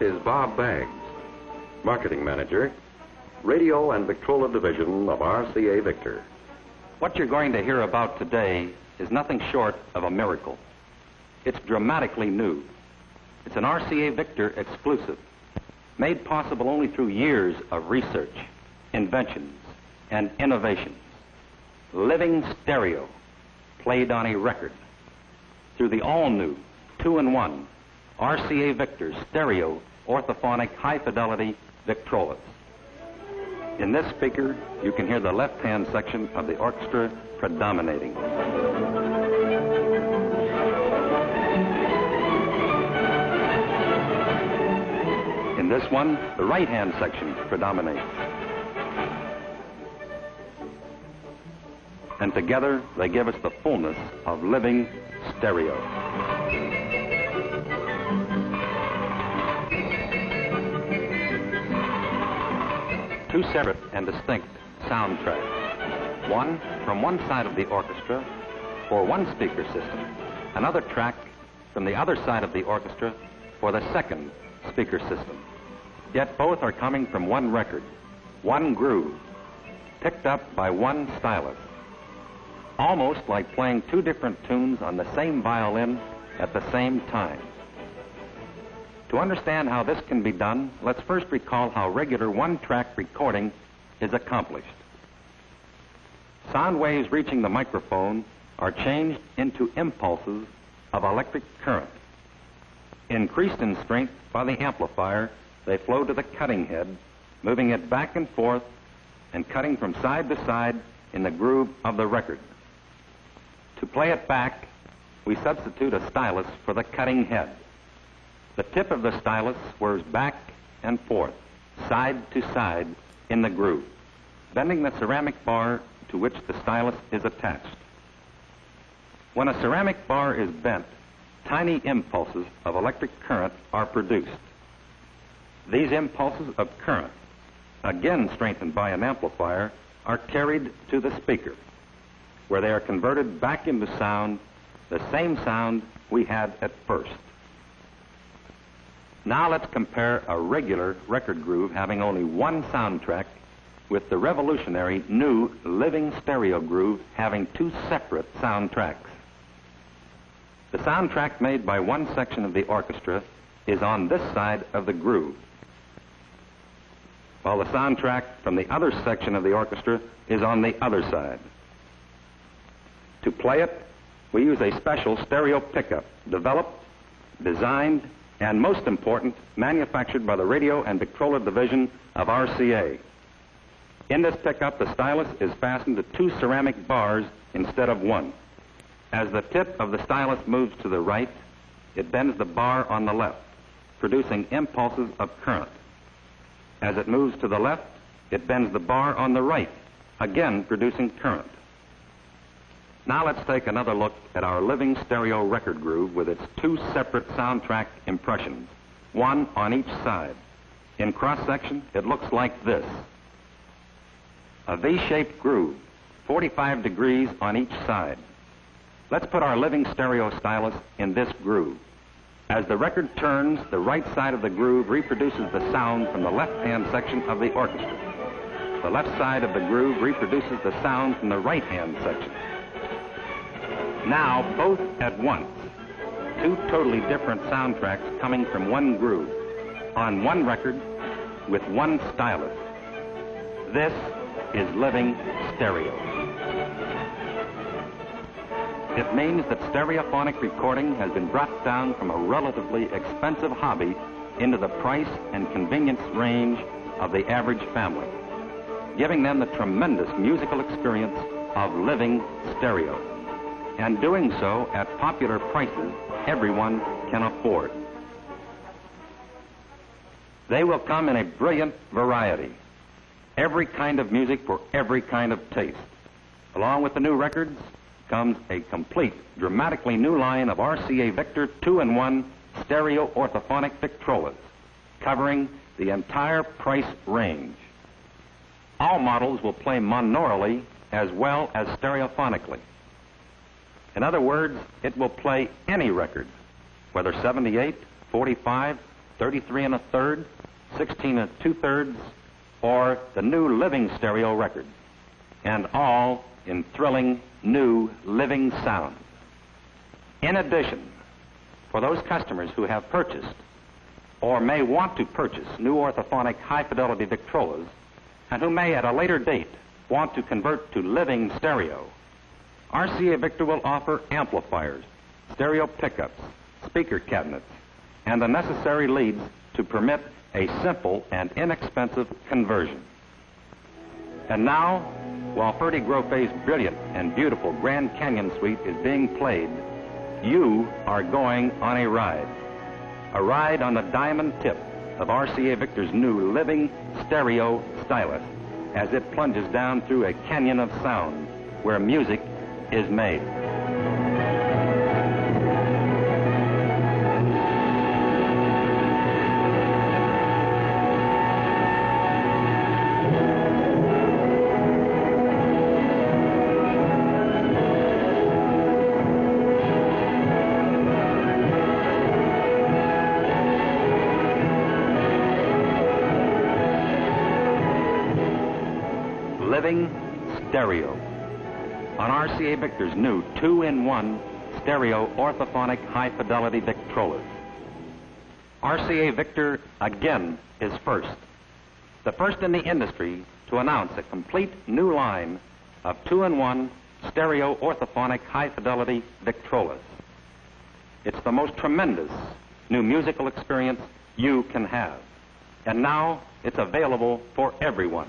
is Bob Baggs, Marketing Manager, Radio and Victrola Division of RCA Victor. What you're going to hear about today is nothing short of a miracle. It's dramatically new. It's an RCA Victor exclusive, made possible only through years of research, inventions, and innovations. Living stereo, played on a record, through the all-new 2-in-1 RCA Victor stereo orthophonic high-fidelity Victrolas. In this speaker, you can hear the left-hand section of the orchestra predominating. In this one, the right-hand section predominates. And together, they give us the fullness of living stereo. Two separate and distinct soundtracks. One from one side of the orchestra for one speaker system. Another track from the other side of the orchestra for the second speaker system. Yet both are coming from one record, one groove, picked up by one stylus. Almost like playing two different tunes on the same violin at the same time. To understand how this can be done, let's first recall how regular one-track recording is accomplished. Sound waves reaching the microphone are changed into impulses of electric current. Increased in strength by the amplifier, they flow to the cutting head, moving it back and forth and cutting from side to side in the groove of the record. To play it back, we substitute a stylus for the cutting head. The tip of the stylus swerves back and forth, side to side in the groove, bending the ceramic bar to which the stylus is attached. When a ceramic bar is bent, tiny impulses of electric current are produced. These impulses of current, again strengthened by an amplifier, are carried to the speaker, where they are converted back into sound, the same sound we had at first. Now let's compare a regular record groove having only one soundtrack with the revolutionary new living stereo groove having two separate soundtracks. The soundtrack made by one section of the orchestra is on this side of the groove, while the soundtrack from the other section of the orchestra is on the other side. To play it, we use a special stereo pickup, developed, designed, and most important, manufactured by the Radio and Victrola Division of RCA. In this pickup, the stylus is fastened to two ceramic bars instead of one. As the tip of the stylus moves to the right, it bends the bar on the left, producing impulses of current. As it moves to the left, it bends the bar on the right, again producing current. Now let's take another look at our living stereo record groove with its two separate soundtrack impressions, one on each side. In cross-section, it looks like this. A V-shaped groove, 45 degrees on each side. Let's put our living stereo stylus in this groove. As the record turns, the right side of the groove reproduces the sound from the left-hand section of the orchestra. The left side of the groove reproduces the sound from the right-hand section. Now, both at once, two totally different soundtracks coming from one groove, on one record, with one stylus. This is living stereo. It means that stereophonic recording has been brought down from a relatively expensive hobby into the price and convenience range of the average family, giving them the tremendous musical experience of living stereo, and doing so at popular prices everyone can afford. They will come in a brilliant variety, every kind of music for every kind of taste. Along with the new records comes a complete, dramatically new line of RCA Victor 2-in-1 stereo orthophonic Victrolas, covering the entire price range. All models will play monoraily as well as stereophonically. In other words, it will play any record, whether 78, 45, 33 1/3, 16 2/3, or the new living stereo record, and all in thrilling new living sound. In addition, for those customers who have purchased or may want to purchase new orthophonic high-fidelity Victrolas and who may at a later date want to convert to living stereo, RCA Victor will offer amplifiers, stereo pickups, speaker cabinets, and the necessary leads to permit a simple and inexpensive conversion. And now, while Ferdy Groffe's brilliant and beautiful Grand Canyon Suite is being played, you are going on a ride on the diamond tip of RCA Victor's new living stereo stylus as it plunges down through a canyon of sound where music is made. Living stereo on RCA Victor's new 2-in-1 stereo orthophonic high-fidelity Victrolas. RCA Victor again is first, the first in the industry to announce a complete new line of 2-in-1 stereo orthophonic high-fidelity Victrolas. It's the most tremendous new musical experience you can have, and now it's available for everyone.